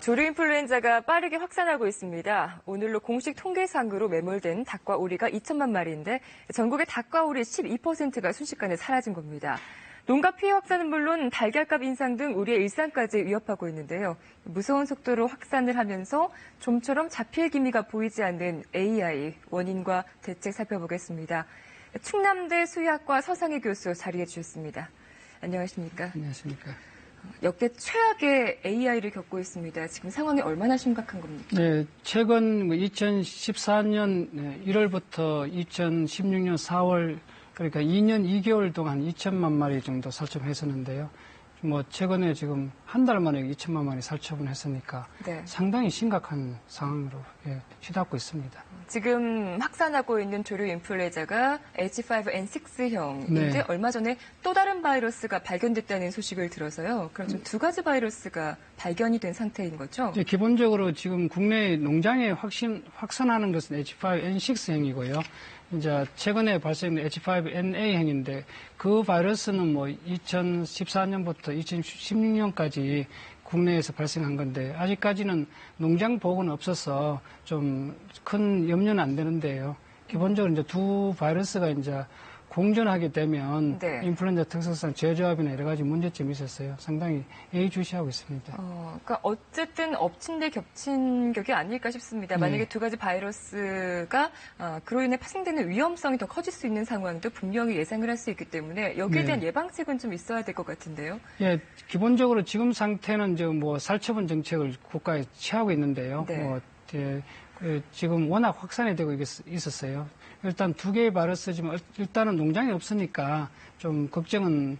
조류 인플루엔자가 빠르게 확산하고 있습니다. 오늘로 공식 통계상으로 매몰된 닭과 오리가 2천만 마리인데 전국의 닭과 오리 12%가 순식간에 사라진 겁니다. 농가 피해 확산은 물론 달걀값 인상 등 우리의 일상까지 위협하고 있는데요. 무서운 속도로 확산을 하면서 좀처럼 잡힐 기미가 보이지 않는 AI 원인과 대책 살펴보겠습니다. 충남대 수의학과 서상희 교수 자리해 주셨습니다. 안녕하십니까? 안녕하십니까? 역대 최악의 AI를 겪고 있습니다. 지금 상황이 얼마나 심각한 겁니까? 네, 최근 2014년 1월부터 2016년 4월 그러니까 2년 2개월 동안 2천만 마리 정도 살처분했었는데요. 최근에 지금 한 달 만에 2천만 마리 살처분했으니까 네. 상당히 심각한 상황으로 휘닫고 있습니다. 지금 확산하고 있는 조류 인플루엔자가 H5N6형인데 네. 얼마 전에 또 다른 바이러스가 발견됐다는 소식을 들어서요. 그럼 좀 두 가지 바이러스가 발견이 된 상태인 거죠? 기본적으로 지금 국내 농장에 확산하는 것은 H5N6형이고요. 이제 최근에 발생된 H5N8형인데 그 바이러스는 2014년부터 2016년까지 국내에서 발생한 건데 아직까지는 농장 보고는 없어서 좀 큰 염려는 안 되는데요. 기본적으로 이제 두 바이러스가 이제 공존하게 되면 네. 인플루엔자 특성상 재조합이나 여러 가지 문제점이 있었어요. 상당히 예의주시하고 있습니다. 그러니까 어쨌든 엎친 데 겹친 격이 아닐까 싶습니다. 네. 만약에 두 가지 바이러스가 그로 인해 파생되는 위험성이 더 커질 수 있는 상황도 분명히 예상을 할 수 있기 때문에 여기에 대한 예방책은 좀 있어야 될 것 같은데요. 예, 기본적으로 지금 상태는 지금 살처분 정책을 국가에 취하고 있는데요. 네. 지금 워낙 확산이 되고 있었어요. 일단 두 개의 바이러스지만 일단은 농장이 없으니까 좀 걱정은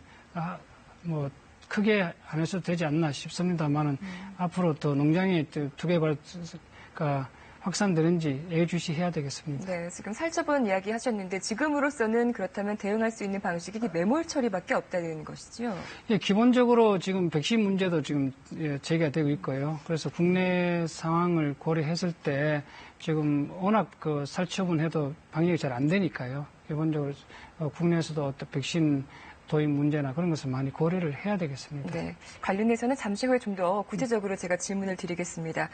크게 안 해도 되지 않나 싶습니다만은 앞으로 또 농장에 두 개의 바이러스가 확산되는지 예의주시해야 되겠습니다. 네, 지금 살처분 이야기 하셨는데 지금으로서는 그렇다면 대응할 수 있는 방식이 매몰 처리밖에 없다는 것이죠? 예, 기본적으로 지금 백신 문제도 지금 제기가 되고 있고요. 그래서 국내 상황을 고려했을 때 지금 워낙 살처분해도 방역이 잘 안 되니까요. 기본적으로 국내에서도 어떤 백신 도입 문제나 그런 것을 많이 고려를 해야 되겠습니다. 네, 관련해서는 잠시 후에 좀 더 구체적으로 제가 질문을 드리겠습니다.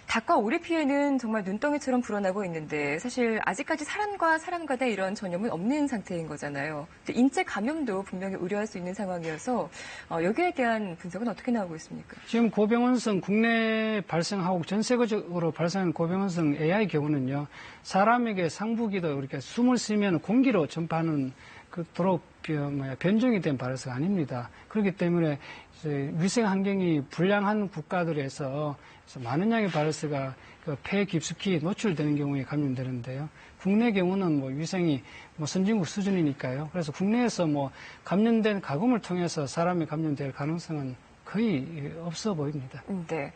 닭과 오리 피해는 정말 눈덩이처럼 불어나고 있는데 사실 아직까지 사람과 사람 간의 이런 전염은 없는 상태인 거잖아요. 인체 감염도 분명히 우려할 수 있는 상황이어서 여기에 대한 분석은 어떻게 나오고 있습니까? 지금 고병원성 국내에 발생하고 전 세계적으로 발생하는 고병원성 AI 경우는요. 사람에게 상부기도 이렇게 숨을 쉬면 공기로 전파하는 그도록 변종이 된 바이러스가 아닙니다. 그렇기 때문에 위생 환경이 불량한 국가들에서 많은 양의 바이러스가 폐에 깊숙이 노출되는 경우에 감염되는데요. 국내 경우는 위생이 선진국 수준이니까요. 그래서 국내에서 감염된 가공을 통해서 사람이 감염될 가능성은 거의 없어 보입니다. 네.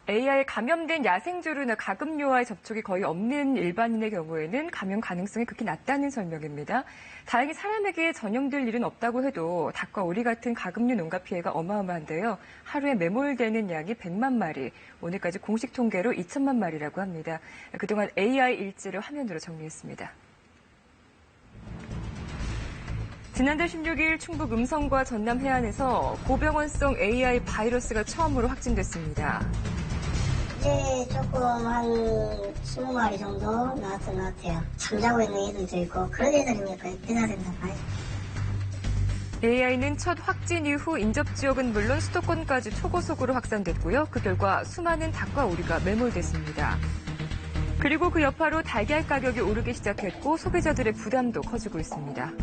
AI 감염된 야생조류나 가금류와의 접촉이 거의 없는 일반인의 경우에는 감염 가능성이 극히 낮다는 설명입니다. 다행히 사람에게 전염될 일은 없다고 해도 닭과 오리 같은 가금류 농가 피해가 어마어마한데요. 하루에 매몰되는 양이 100만 마리, 오늘까지 공식 통계로 2천만 마리라고 합니다. 그동안 AI 일지를 화면으로 정리했습니다. 지난달 16일 충북 음성과 전남 해안에서 고병원성 AI 바이러스가 처음으로 확진됐습니다. 이제 조금 한 20마리 정도 나왔던 것 같아요. 잠자고 있는 애들도 있고 그런 애들이니까 빼야 된다 봐요. AI는 첫 확진 이후 인접 지역은 물론 수도권까지 초고속으로 확산됐고요. 그 결과 수많은 닭과 오리가 매몰됐습니다. 그리고 그 여파로 달걀 가격이 오르기 시작했고 소비자들의 부담도 커지고 있습니다.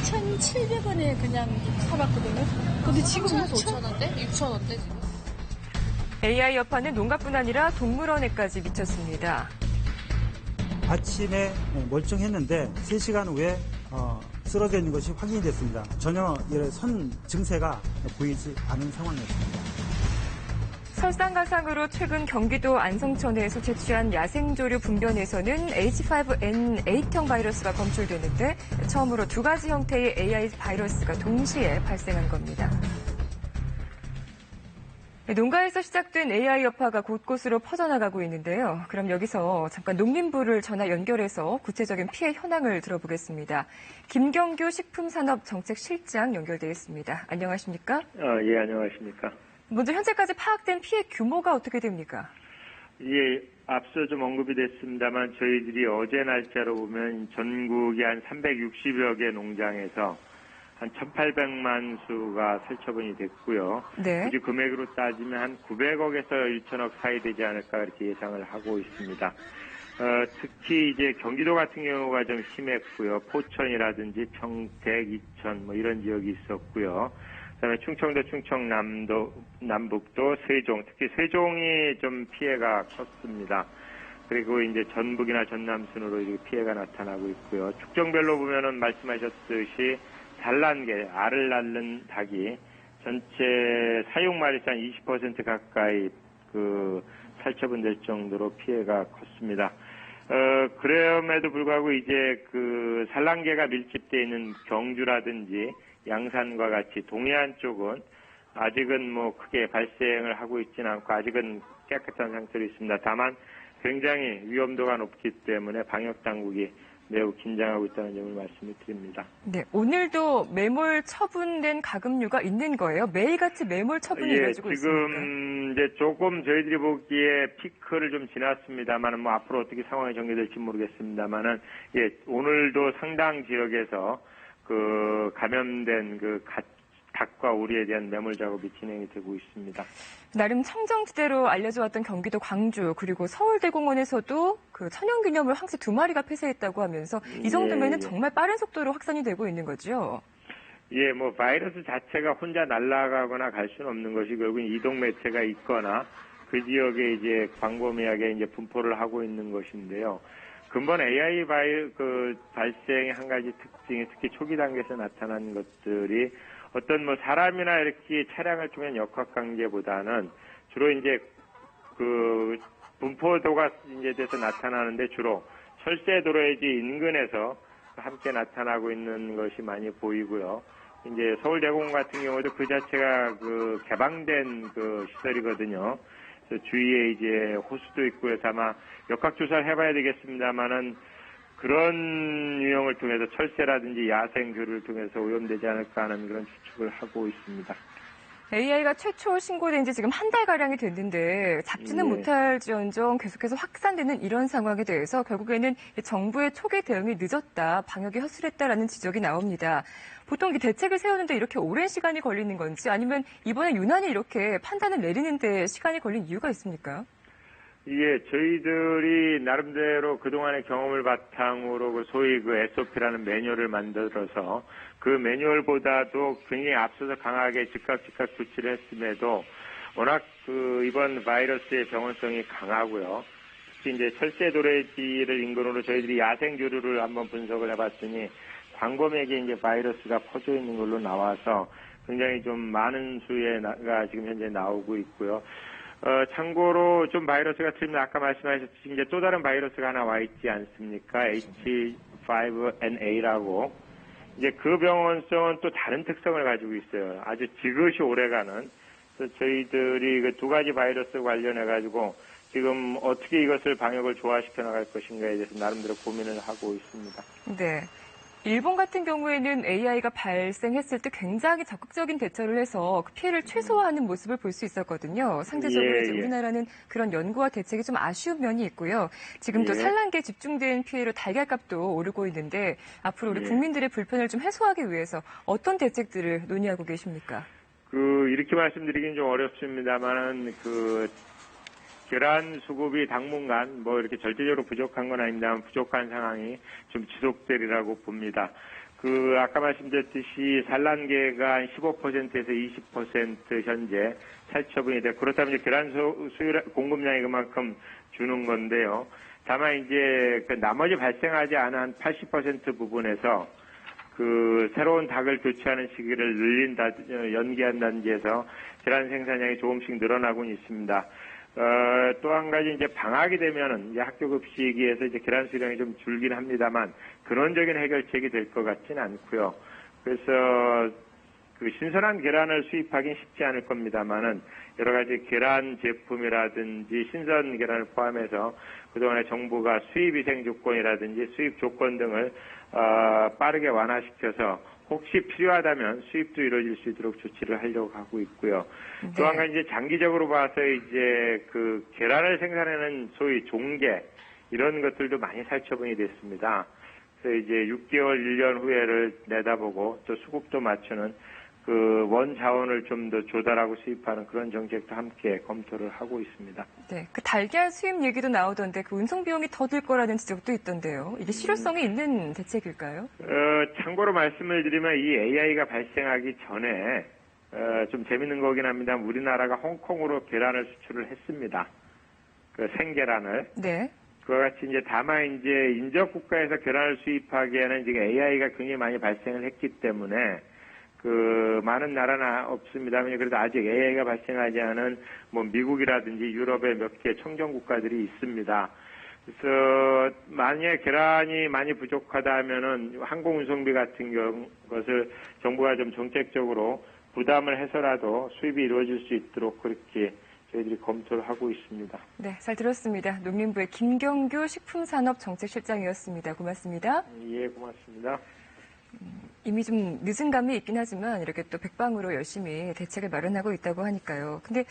3,700원에 그냥 사봤거든요. 근데 지금 5,000원대? 6,000원대 지금. AI 여파는 농가뿐 아니라 동물원에까지 미쳤습니다. 아침에 멀쩡했는데 3시간 후에 쓰러져 있는 것이 확인이 됐습니다. 전혀 선 증세가 보이지 않은 상황이었습니다. 설상가상으로 최근 경기도 안성천에서 채취한 야생조류 분변에서는 H5N8형 바이러스가 검출되는데 처음으로 두 가지 형태의 AI 바이러스가 동시에 발생한 겁니다. 농가에서 시작된 AI 여파가 곳곳으로 퍼져나가고 있는데요. 그럼 여기서 잠깐 농림부를 전화 연결해서 구체적인 피해 현황을 들어보겠습니다. 김경규 식품산업정책실장 연결되어 있습니다. 안녕하십니까? 예, 안녕하십니까? 먼저 현재까지 파악된 피해 규모가 어떻게 됩니까? 예, 앞서 좀 언급이 됐습니다만 저희들이 어제 날짜로 보면 전국의 한 360여 개 농장에서 한 1,800만 수가 살처분이 됐고요. 네. 굳이 금액으로 따지면 한 900억에서 1,000억 사이 되지 않을까 그렇게 예상을 하고 있습니다. 특히 이제 경기도 같은 경우가 좀 심했고요. 포천이라든지 평택, 이천 뭐 이런 지역이 있었고요. 그다음에 충청도, 충청남도, 남북도, 세종, 특히 세종이 좀 피해가 컸습니다. 그리고 이제 전북이나 전남 순으로 이렇게 피해가 나타나고 있고요. 축종별로 보면은 말씀하셨듯이 산란계, 알을 낳는 닭이 전체 사육마리수 한 20% 가까이 살처분될 정도로 피해가 컸습니다. 그럼에도 불구하고 이제 산란계가 밀집되어 있는 경주라든지 양산과 같이 동해안 쪽은 아직은 뭐 크게 발생을 하고 있지는 않고 아직은 깨끗한 상태로 있습니다. 다만 굉장히 위험도가 높기 때문에 방역 당국이 매우 긴장하고 있다는 점을 말씀을 드립니다. 네, 오늘도 매몰 처분된 가금류가 있는 거예요? 매일같이 매몰 처분이 이루어지고 있습니까? 지금 이제 조금 저희들이 보기에 피크를 좀 지났습니다만 뭐 앞으로 어떻게 상황이 전개될지 모르겠습니다만은 오늘도 상당 지역에서 감염된 닭과 오리에 대한 매몰 작업이 진행이 되고 있습니다. 나름 청정지대로 알려져 왔던 경기도 광주 그리고 서울대공원에서도 천연기념물 황새 2마리가 폐쇄했다고 하면서 이 정도면은 정말 빠른 속도로 확산이 되고 있는 거죠. 예, 뭐 바이러스 자체가 혼자 날아가거나 갈 수는 없는 것이 결국 이동 매체가 있거나 그 지역에 이제 광범위하게 이제 분포를 하고 있는 것인데요. 근본 AI 발생의 한 가지 특징이 특히 초기 단계에서 나타난 것들이 어떤 뭐 사람이나 이렇게 차량을 통한 역학관계보다는 주로 이제 분포도가 이제 돼서 나타나는데 주로 철새도로의 인근에서 함께 나타나고 있는 것이 많이 보이고요. 이제 서울대공원 같은 경우도 그 자체가 개방된 시설이거든요. 그래서 주위에 이제 호수도 있고 해서 아마 역학조사를 해봐야 되겠습니다만은 그런 유형을 통해서 철새라든지 야생교류를 통해서 오염되지 않을까 하는 그런 추측을 하고 있습니다. AI가 최초 신고된 지 지금 한 달가량이 됐는데 잡지는 못할지언정 계속해서 확산되는 이런 상황에 대해서 결국에는 정부의 초기 대응이 늦었다, 방역이 허술했다라는 지적이 나옵니다. 보통 대책을 세우는데 이렇게 오랜 시간이 걸리는 건지 아니면 이번에 유난히 이렇게 판단을 내리는데 시간이 걸린 이유가 있습니까? 예, 저희들이 나름대로 그동안의 경험을 바탕으로 소위 SOP라는 매뉴얼을 만들어서 그 매뉴얼보다도 굉장히 앞서서 강하게 즉각 조치를 했음에도 워낙 이번 바이러스의 병원성이 강하고요. 특히 이제 철새도래지를 인근으로 저희들이 야생교류를 한번 분석을 해봤더니 광범위하게 이제 바이러스가 퍼져 있는 걸로 나와서 굉장히 좀 많은 수가 지금 현재 나오고 있고요. 참고로 좀 바이러스가 틀리면 아까 말씀하셨듯이 이제 또 다른 바이러스가 하나 와 있지 않습니까? H5N8라고. 이제 그 병원성은 또 다른 특성을 가지고 있어요. 아주 지긋이 오래가는. 그래서 저희들이 두 가지 바이러스 관련해가지고 지금 어떻게 이것을 방역을 조화시켜 나갈 것인가에 대해서 나름대로 고민을 하고 있습니다. 네. 일본 같은 경우에는 AI가 발생했을 때 굉장히 적극적인 대처를 해서 피해를 최소화하는 모습을 볼 수 있었거든요. 상대적으로 이제 우리나라는 그런 연구와 대책이 좀 아쉬운 면이 있고요. 지금도 산란계에 집중된 피해로 달걀값도 오르고 있는데 앞으로 우리 국민들의 불편을 좀 해소하기 위해서 어떤 대책들을 논의하고 계십니까? 이렇게 말씀드리긴 좀 어렵습니다만은 계란 수급이 당분간 이렇게 절대적으로 부족한 건 아닙니다만 부족한 상황이 좀 지속되리라고 봅니다. 아까 말씀드렸듯이 산란계가 한 15%에서 20% 현재 살처분이 되고 그렇다면 이제 계란 공급량이 그만큼 주는 건데요. 다만 이제 나머지 발생하지 않은 한 80% 부분에서 새로운 닭을 교체하는 시기를 연기한 단지에서 계란 생산량이 조금씩 늘어나고는 있습니다. 또 한 가지 이제 방학이 되면은 이제 학교 급식에서 이제 계란 수량이 좀 줄긴 합니다만 근원적인 해결책이 될 것 같지는 않고요. 그래서 신선한 계란을 수입하기는 쉽지 않을 겁니다만은 여러 가지 계란 제품이라든지 신선 계란을 포함해서 그동안에 정부가 수입 위생 조건이라든지 수입 조건 등을 빠르게 완화시켜서 혹시 필요하다면 수입도 이루어질 수 있도록 조치를 하려고 하고 있고요. 또 한 가지 이제 장기적으로 봐서 이제 그 계란을 생산하는 소위 종계 이런 것들도 많이 살처분이 됐습니다. 그래서 이제 6개월, 1년 후에를 내다보고 또 수급도 맞추는 그 원 자원을 좀 더 조달하고 수입하는 그런 정책도 함께 검토를 하고 있습니다. 네, 그 달걀 수입 얘기도 나오던데 그 운송 비용이 더 들 거라는 지적도 있던데요. 이게 실효성이 있는 대책일까요? 참고로 말씀을 드리면 이 AI가 발생하기 전에 좀 재밌는 거긴 합니다. 우리나라가 홍콩으로 계란을 수출을 했습니다. 그 생계란을. 네. 그와 같이 이제 다만 이제 인접 국가에서 계란을 수입하기에는 지금 AI가 굉장히 많이 발생을 했기 때문에 그 많은 나라는 없습니다만 그래도 아직 AI가 발생하지 않은 뭐 미국이라든지 유럽의 몇 개 청정 국가들이 있습니다. 그래서 만약에 계란이 많이 부족하다 하면은 항공운송비 같은 것을 정부가 좀 정책적으로 부담을 해서라도 수입이 이루어질 수 있도록 그렇게 저희들이 검토를 하고 있습니다. 네, 잘 들었습니다. 농림부의 김경규 식품산업정책실장이었습니다. 고맙습니다. 예, 고맙습니다. 이미 좀 늦은 감이 있긴 하지만 이렇게 또 백방으로 열심히 대책을 마련하고 있다고 하니까요. 근데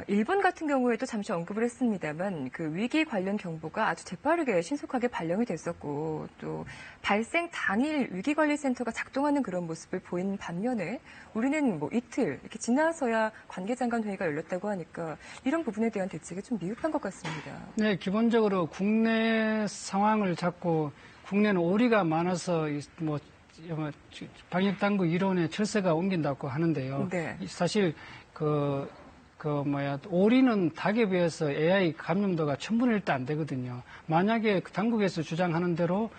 일본 같은 경우에도 잠시 언급을 했습니다만 그 위기 관련 경보가 아주 재빠르게 신속하게 발령이 됐었고 또 발생 당일 위기관리센터가 작동하는 그런 모습을 보인 반면에 우리는 뭐 이틀 이렇게 지나서야 관계장관 회의가 열렸다고 하니까 이런 부분에 대한 대책이 좀 미흡한 것 같습니다. 네, 기본적으로 국내 상황을 잡고 국내는 오리가 많아서 뭐 방역당국 이론에 철새가 옮긴다고 하는데요. 네. 사실 오리는 닭에 비해서 AI 감염도가 1000분의 1도 안 되거든요. 만약에 당국에서 주장하는 대로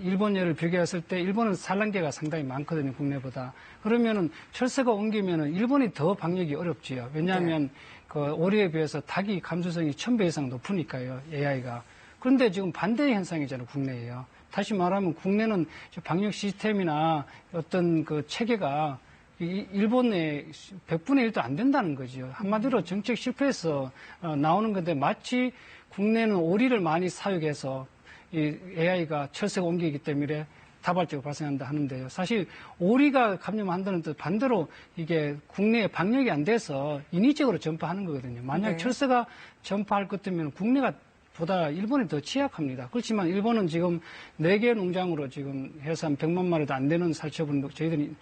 일본 예를 비교했을 때 일본은 산란계가 상당히 많거든요, 국내보다. 그러면은 철새가 옮기면은 일본이 더 방역이 어렵지요. 왜냐하면 그 오리에 비해서 닭이 감수성이 1000배 이상 높으니까요, AI가. 그런데 지금 반대 현상이잖아요, 국내에요. 다시 말하면 국내는 방역 시스템이나 어떤 그 체계가 일본의 100분의 1도 안 된다는 거죠. 한마디로 정책 실패해서 나오는 건데 마치 국내는 오리를 많이 사육해서 이 AI가 철새가 옮기기 때문에 다발적으로 발생한다 하는데요. 사실 오리가 감염한다는 뜻 반대로 이게 국내에 방역이 안 돼서 인위적으로 전파하는 거거든요. 만약 네. 철새가 전파할 것 같으면 국내가 보다 일본이 더 취약합니다. 그렇지만 일본은 지금 4개 농장으로 지금 해서 한 100만 마리도 안 되는 살처분도 저희들이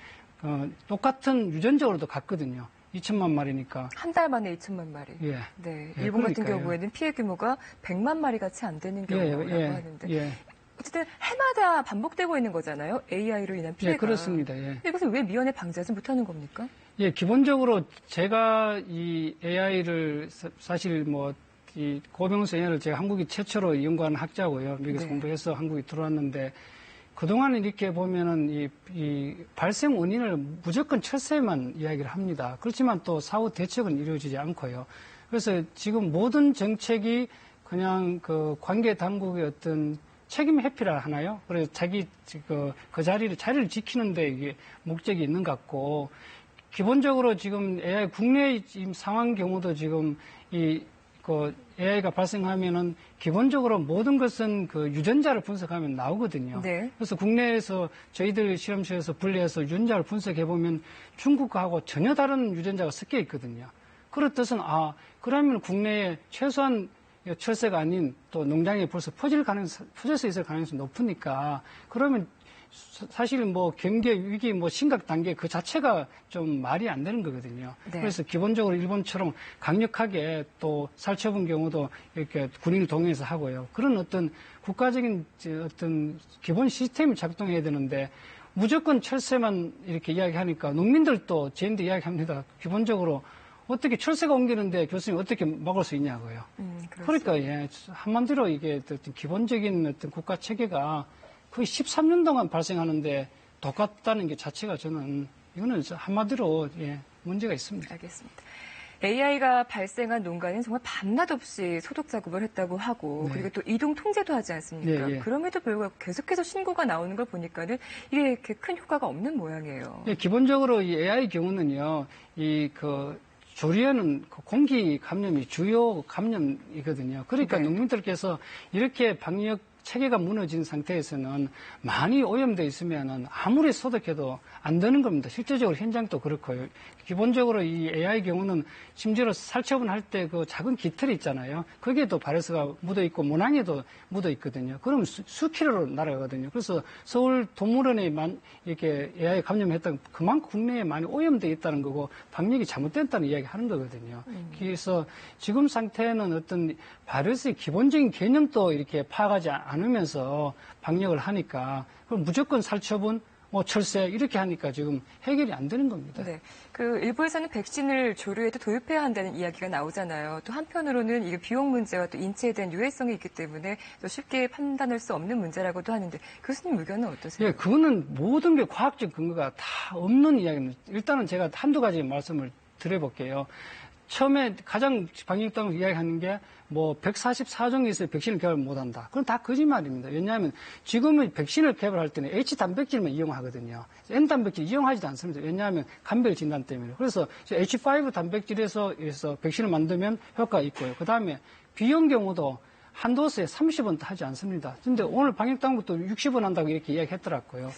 똑같은 유전적으로도 갔거든요. 2천만 마리니까. 한 달 만에 2천만 마리. 예. 네. 예, 일본 같은 그러니까요. 경우에는 피해 규모가 100만 마리 같이 안 되는 경우라고 하는데. 예. 어쨌든 해마다 반복되고 있는 거잖아요. AI로 인한 피해가. 예, 그렇습니다. 예. 이것을 왜 미연에 방지하지 못하는 겁니까? 예, 기본적으로 제가 이 AI를 사실 이 고병수 AI를 제가 한국이 최초로 연구한 학자고요. 미국에서 네. 공부해서 한국에 들어왔는데 그동안 이렇게 보면은 이 발생 원인을 무조건 철새만 이야기를 합니다. 그렇지만 또 사후 대책은 이루어지지 않고요. 그래서 지금 모든 정책이 그냥 그 관계 당국의 어떤 책임 회피라 하나요? 그래서 자기 그 자리를 지키는데 이게 목적이 있는 것 같고 기본적으로 지금 AI 국내 상황 경우도 지금 AI가 발생하면은 기본적으로 모든 것은 그 유전자를 분석하면 나오거든요. 네. 그래서 국내에서 저희들 실험실에서 분리해서 유전자를 분석해 보면 중국하고 전혀 다른 유전자가 섞여 있거든요. 그렇듯은 그러면 국내에 최소한 철새가 아닌 또 농장에 벌써 퍼져서 있을 가능성이 높으니까 그러면 사실 경계 위기 심각 단계 그 자체가 좀 말이 안 되는 거거든요. 네. 그래서 기본적으로 일본처럼 강력하게 또 살처분 경우도 이렇게 군인을 동원해서 하고요. 그런 어떤 국가적인 어떤 기본 시스템이 작동해야 되는데 무조건 철새만 이렇게 이야기하니까 농민들도 저희도 이야기합니다. 기본적으로 어떻게 철새가 옮기는데 교수님 어떻게 막을 수 있냐고요. 그러니까 한마디로 이게 어떤 기본적인 어떤 국가 체계가 거의 13년 동안 발생하는데 똑같다는 게 자체가 저는 이거는 한마디로 문제가 있습니다. 알겠습니다. AI가 발생한 농가는 정말 밤낮 없이 소독 작업을 했다고 하고 네. 그리고 또 이동 통제도 하지 않습니까? 예. 그럼에도 불구하고 계속해서 신고가 나오는 걸 보니까는 이게 이렇게 큰 효과가 없는 모양이에요. 기본적으로 이 AI 경우는요, 조리에는 공기 감염이 주요 감염이거든요. 그러니까 네. 농민들께서 이렇게 방역 체계가 무너진 상태에서는 많이 오염돼 있으면은 아무리 소독해도 안 되는 겁니다. 실제적으로 현장도 그렇고요. 기본적으로 이 AI 경우는 심지어 살처분할 때 그 작은 깃털이 있잖아요. 거기에도 바이러스가 묻어 있고 모낭에도 묻어 있거든요. 그럼 수킬로로 날아가거든요. 그래서 서울 동물원에 이렇게 AI 감염했던 그만큼 국내에 많이 오염돼 있다는 거고 방역이 잘못됐다는 이야기 하는 거거든요. 그래서 지금 상태는 어떤 바이러스의 기본적인 개념도 이렇게 파악하지 않으면서 방역을 하니까 그럼 무조건 살처분, 철새 이렇게 하니까 지금 해결이 안 되는 겁니다. 네, 그 일부에서는 백신을 조류에도 도입해야 한다는 이야기가 나오잖아요. 또 한편으로는 이게 비용 문제와 또 인체에 대한 유해성이 있기 때문에 또 쉽게 판단할 수 없는 문제라고도 하는데 교수님 의견은 어떠세요? 예, 그거는 모든 게 과학적 근거가 다 없는 이야기입니다. 일단은 제가 한두 가지 말씀을 드려볼게요. 처음에 가장 방역당국 이야기하는 게 144종에 있어요. 백신을 개발 못한다. 그건 다 거짓말입니다. 왜냐하면 지금은 백신을 개발할 때는 H단백질만 이용하거든요. N단백질 이용하지도 않습니다. 왜냐하면 간별 진단 때문에. 그래서 H5 단백질에서 백신을 만들면 효과가 있고요. 그 다음에 비용 경우도 한 도스에 30원 하지 않습니다. 근데 오늘 방역당국도 60원 한다고 이렇게 이야기했더라고요.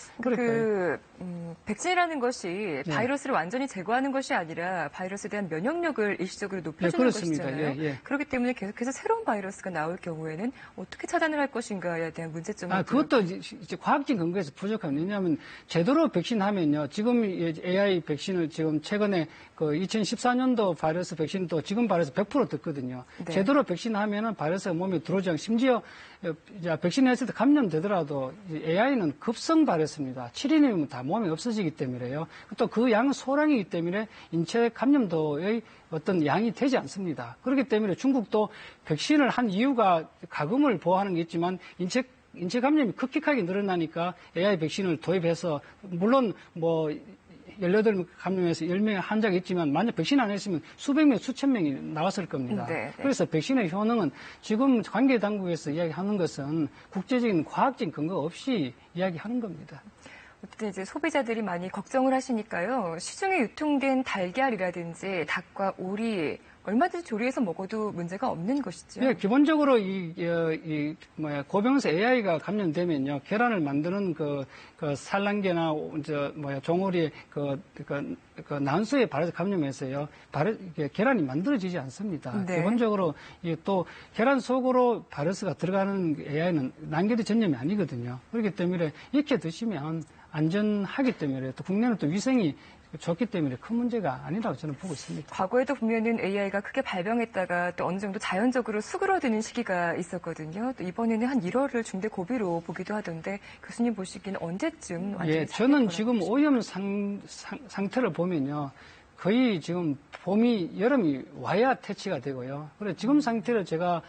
백신이라는 것이 바이러스를 완전히 제거하는 것이 아니라 바이러스에 대한 면역력을 일시적으로 높여주는 것이잖아요. 그렇기 때문에 계속해서 새로운 바이러스가 나올 경우에는 어떻게 차단을 할 것인가에 대한 문제점을 그것도 이제 과학적 근거에서 부족합니다. 왜냐하면 제대로 백신하면요. 지금 AI 백신을 지금 최근에 그 2014년도 바이러스 백신도 지금 바이러스 100% 듣거든요. 네. 제대로 백신하면은 바이러스가 몸에 들어오지 않고 심지어 백신했을 때 감염되더라도 AI는 급성 바이러스입니다. 7일이면 다 몸에 없어지기 때문에요. 또 그 양은 소량이기 때문에 인체 감염도의 어떤 양이 되지 않습니다. 그렇기 때문에 중국도 백신을 한 이유가 가금을 보호하는 게 있지만 인체 감염이 급격하게 늘어나니까 AI 백신을 도입해서 물론 18명 감염해서 10명의 환자가 있지만 만약 백신 안 했으면 수백 명, 수천 명이 나왔을 겁니다. 네. 그래서 백신의 효능은 지금 관계 당국에서 이야기하는 것은 국제적인 과학적 근거 없이 이야기하는 겁니다. 어쨌든 이제 소비자들이 많이 걱정을 하시니까요. 시중에 유통된 달걀이라든지 닭과 오리 얼마든지 조리해서 먹어도 문제가 없는 것이죠. 네, 기본적으로 고병에서 AI가 감염되면요, 계란을 만드는 그 산란계나 종오리 난소에 바이러스 감염해서요, 계란이 만들어지지 않습니다. 네. 기본적으로 또 계란 속으로 바이러스가 들어가는 AI는 난개도 전염이 아니거든요. 그렇기 때문에 익혀 드시면 안전하기 때문에 또 국내는 또 위생이 좋기 때문에 큰 문제가 아니라고 저는 보고 있습니다. 과거에도 보면은 AI가 크게 발병했다가 또 어느 정도 자연적으로 수그러드는 시기가 있었거든요. 또 이번에는 한 1월을 중대 고비로 보기도 하던데 교수님 보시기에는 언제쯤 완전히 저는 지금 오염 상태를 보면요. 거의 지금 여름이 와야 퇴치가 되고요. 그래 지금 상태를 제가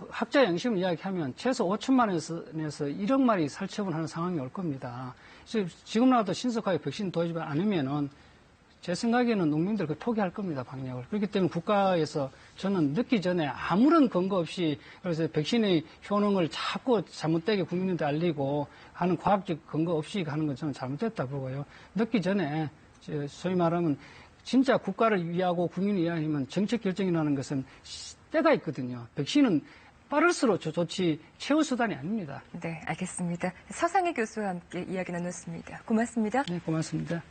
학자 양심을 이야기하면 최소 5천만 원에서 1억 마리 살처분하는 상황이 올 겁니다. 지금이라도 신속하게 백신 도입을 안 하면은 제 생각에는 농민들 포기할 겁니다, 방역을. 그렇기 때문에 국가에서 저는 늦기 전에 아무런 근거 없이 그래서 백신의 효능을 자꾸 잘못되게 국민한테 알리고 하는 과학적 근거 없이 하는 건 저는 잘못됐다 보고요. 늦기 전에 소위 말하면 진짜 국가를 위하고 국민을 위하면 정책 결정이라는 것은 때가 있거든요. 백신은 빠를수록 좋지 최후 수단이 아닙니다. 네, 알겠습니다. 서상희 교수와 함께 이야기 나눴습니다. 고맙습니다. 네, 고맙습니다.